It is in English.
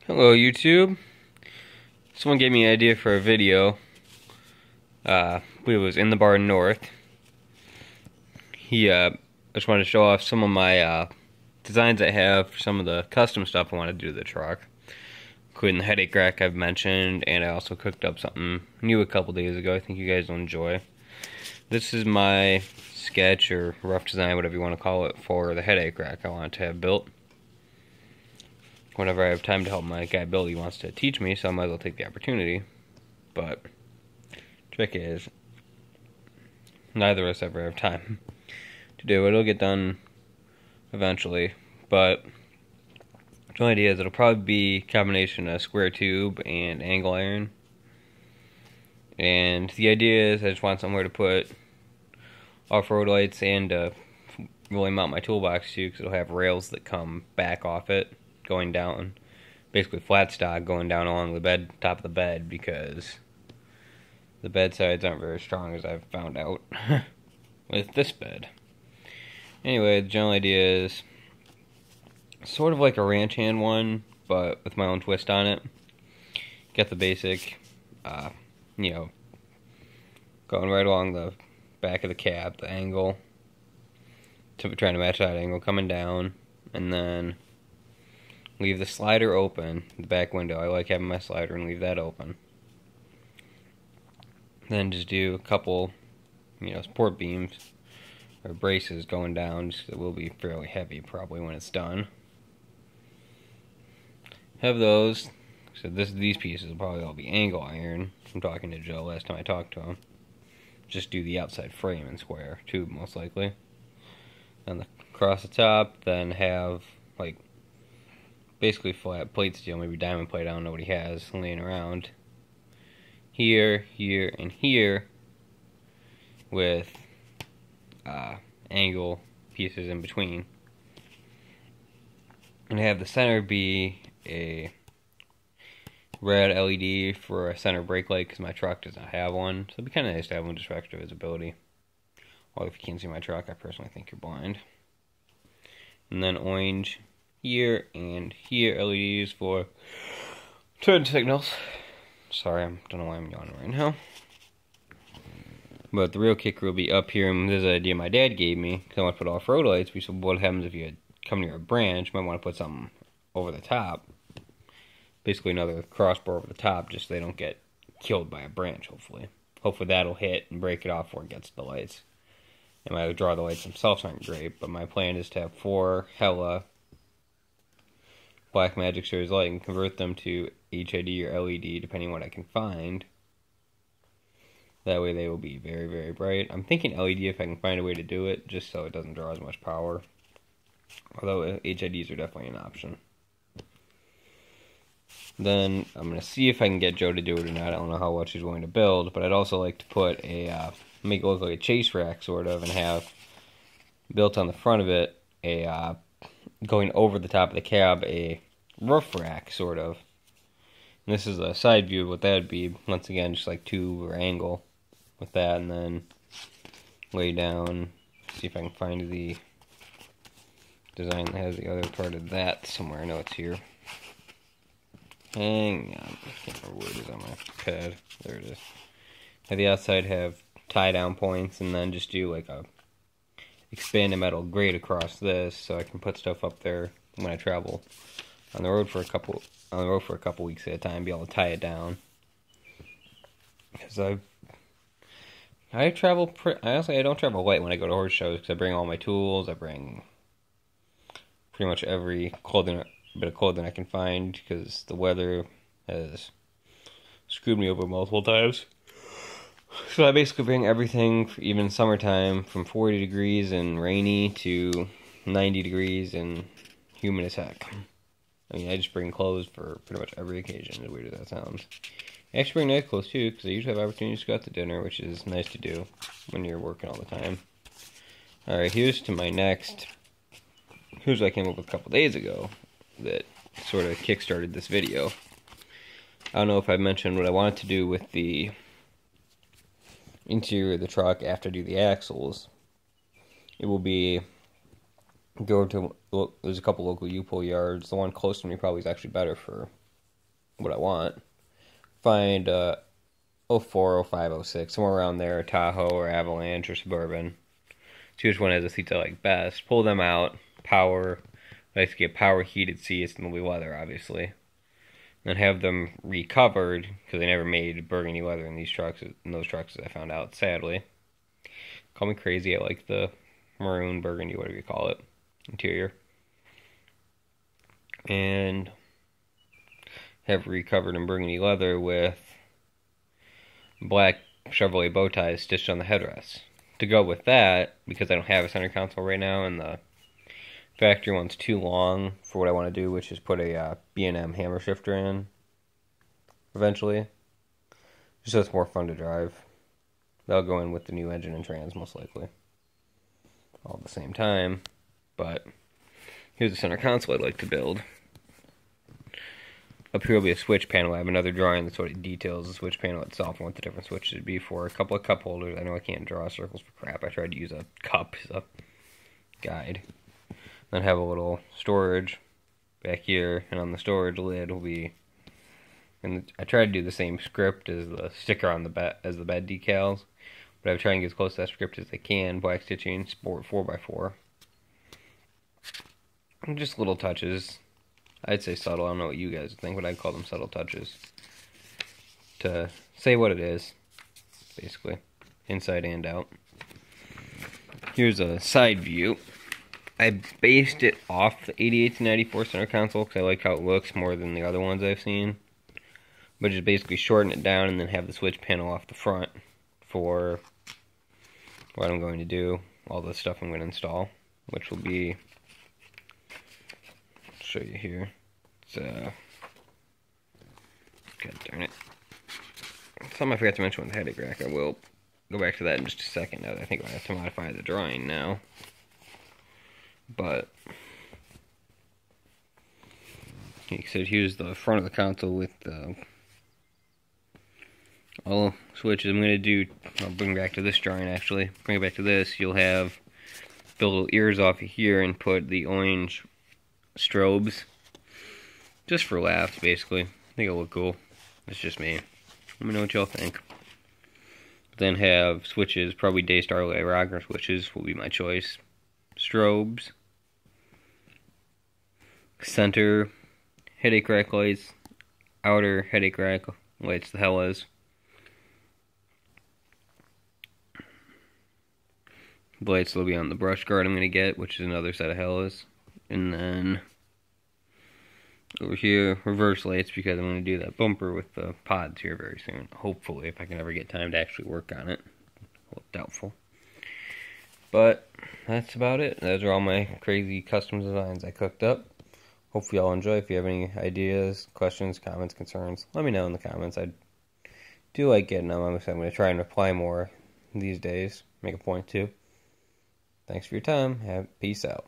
Hello YouTube. Someone gave me an idea for a video. I believe it was in the bar north. I just wanted to show off some of my designs I have for some of the custom stuff I want to do to the truck, including the headache rack I've mentioned, and I also cooked up something new a couple days ago I think you guys will enjoy. This is my sketch or rough design, whatever you want to call it, for the headache rack I want to have built. Whenever I have time to help my guy build, he wants to teach me, so I might as well take the opportunity. But trick is, neither of us ever have time to do it. It'll get done eventually, but the only idea is it'll probably be a combination of square tube and angle iron. And the idea is I just want somewhere to put off-road lights and really mount my toolbox to, because it'll have rails that come back off it, going down, basically flat stock going down along the bed, top of the bed, because the bed sides aren't very strong, as I've found out with this bed. Anyway, the general idea is sort of like a ranch hand one, but with my own twist on it. Get the basic, going right along the back of the cab, the angle, trying to match that angle, coming down, and then leave the slider open, the back window. I like having my slider and leave that open. Then just do a couple, support beams or braces going down, just 'cause it will be fairly heavy probably when it's done. Have those. So these pieces will probably all be angle iron. I'm talking to Joe last time I talked to him. Just do the outside frame in square tube most likely. Then across the top, then have basically flat plate steel, maybe diamond plate, I don't know what he has laying around. Here, here, and here, with angle pieces in between. And have the center be a red LED for a center brake light, because my truck does not have one. So it'd be kind of nice to have one just for extra visibility. Or if you can't see my truck, I personally think you're blind. And then orange here and here LEDs for turn signals. Sorry, I don't know why I'm yawning right now. But the real kicker will be up here, and this is an idea my dad gave me, because I want to put off-road lights. We said, what happens if you come near a branch? You might want to put something over the top. Basically another crossbar over the top, just so they don't get killed by a branch, hopefully. Hopefully that'll hit and break it off before it gets to the lights. And my draw the lights themselves aren't great, but my plan is to have 4 Hella Blackmagic series light and convert them to HID or LED, depending on what I can find. That way they will be very, very bright. I'm thinking LED if I can find a way to do it, just so it doesn't draw as much power. Although HIDs are definitely an option. Then I'm going to see if I can get Joe to do it or not. I don't know how much he's willing to build, but I'd also like to put make it look like a chase rack, sort of, and have built on the front of it going over the top of the cab, a roof rack, sort of. And this is a side view of what that would be. Once again, just like tube or angle with that, and then lay down. See if I can find the design that has the other part of that somewhere. I know it's here. Hang on, I can't remember where it is on my pad. There it is. Have the outside have tie down points, and then just do like a expanded metal grate across this, so I can put stuff up there when I travel on the road for a couple weeks at a time, be able to tie it down. Because I travel honestly, I don't travel light when I go to horse shows, because I bring all my tools. I bring pretty much every bit of clothing I can find, because the weather has screwed me over multiple times. So I basically bring everything, even summertime, from 40 degrees and rainy to 90 degrees and humid as heck. I mean, I just bring clothes for pretty much every occasion, as weird as that sounds. I actually bring nice clothes too, because I usually have opportunities to go out to dinner, which is nice to do when you're working all the time. Alright, here's what I came up with a couple days ago that sort of kickstarted this video. I don't know if I mentioned what I wanted to do with the interior of the truck after I do the axles. It will be there's a couple local U-Pull yards. The one close to me probably is actually better for what I want. Find 04, 05, 06, somewhere around there, Tahoe or Avalanche or Suburban. See which one has the seats I like best. Pull them out. Power. I like to get power heated seats, and there'll be leather, obviously. Then have them recovered, because they never made burgundy leather in those trucks, as I found out, sadly. Call me crazy, I like the maroon, burgundy, whatever you call it, interior. And have recovered in burgundy leather with black Chevrolet bow ties stitched on the headrest. To go with that, because I don't have a center console right now, and the factory one's too long for what I want to do, which is put a B&M hammer shifter in eventually. Just so it's more fun to drive. That'll go in with the new engine and trans, most likely. All at the same time. But here's the center console I'd like to build. Up here will be a switch panel. I have another drawing that sort of details the switch panel itself and what the different switches would be for. A couple of cup holders. I know I can't draw circles for crap. I tried to use a cup as a guide. Then have a little storage back here, and on the storage lid will be, and I tried to do the same script as the sticker on the bed as the bed decals, but I've tried to get as close to that script as I can. Black stitching, sport 4x4. And just little touches. I'd say subtle. I don't know what you guys think, but I'd call them subtle touches to say what it is, basically, inside and out. Here's a side view. I based it off the 88 to 94 center console because I like how it looks more than the other ones I've seen. But just basically shorten it down and then have the switch panel off the front for what I'm going to do, all the stuff I'm going to install, which will be, I'll show you here. It's God darn it. Something I forgot to mention with the headache rack. I will go back to that in just a second. I think I have to modify the drawing now. But so here's the front of the console with all switches. I'm going to do, I'll bring back to this drawing actually. Bring it back to this. You'll have the little ears off of here and put the orange strobes. Just for laughs, basically. I think it'll look cool. It's just me. Let me know what y'all think. Then have switches, probably Daystar Light Rocker switches will be my choice. Strobes. Center headache rack lights. Outer headache rack lights, the Hellas. The lights will be on the brush guard I'm going to get, which is another set of Hellas. And then over here, reverse lights, because I'm going to do that bumper with the pods here very soon. Hopefully, if I can ever get time to actually work on it. A little doubtful. But that's about it. Those are all my crazy custom designs I cooked up. Hopefully y'all enjoy. If you have any ideas, questions, comments, concerns, let me know in the comments. I do like getting them. I'm going to try and reply more these days. Make a point to. Thanks for your time. Peace out.